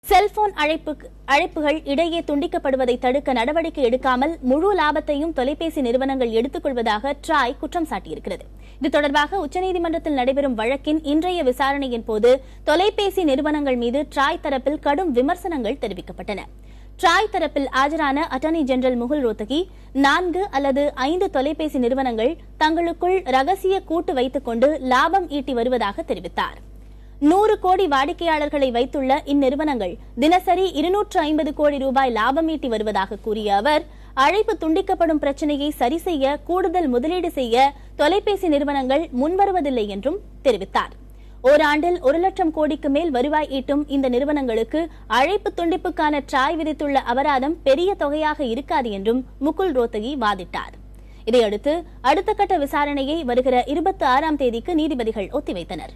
Cellphone அழைப்புகள் இடையே துண்டிக்கப்படுவதை தடுக்க நடவடிக்கை எடுக்காமல் முழு லாபத்தையும் தொலைபேசி நிறுவனங்கள் எடுத்துக் கொள்வதாக ட்ராய் குற்றம் சாட்டியிருக்கிறது. இது தொடர்பாக உச்சநீதிமன்றத்தில் நடைபெறும் வழக்கின் இன்றைய விசாரணையின் போது தொலைபேசி நிறுவனங்கள் மீது ட்ராய் தரப்பில் கடும் விமர்சனங்கள் தெரிவிக்கப்பட்டன. ட்ராய் தரப்பில் ஆஜரான அட்டர்னி ஜெனரல் முகுல் ரோத்தகி 4 அல்லது 5 தொலைபேசி நிறுவனங்கள் தங்களுக்குள் ரகசிய கூட்டு வைத்துக் கொண்டு லாபம் ஈட்டி வருவதாக தெரிவித்தார். 100 கோடி வாடிக்கையாளர்களை வைத்துள்ள இந்நிறுவனங்கள் தினசரி 250 கோடி ரூபாய் லாபம் ஈட்டி வருவதாக கூறிய அவர், அழைப்பு துண்டிக்கப்படும் பிரச்சினையை சரி செய்ய கூடுதல் முதலீடு செய்ய தொலைபேசி நிறுவனங்கள் முன்வருவதில்லை என்றும் தெரிவித்தார். ஓராண்டில் 1 லட்சம் கோடிக்கு மேல் வருவாய் ஈட்டும் இந்த நிறுவனங்களுக்கு அழைப்பு துண்டிப்புக்கான ட்ராய் விதித்துள்ள அபராதம் பெரிய தொகையாக இருக்காது என்றும் முகுல் ரோத்தகி வாதிட்டார். இதையடுத்து அடுத்த கட்ட விசாரணையை வருகிற 26ஆம் தேதிக்கு நீதிபதிகள் ஒத்திவைத்தனர்.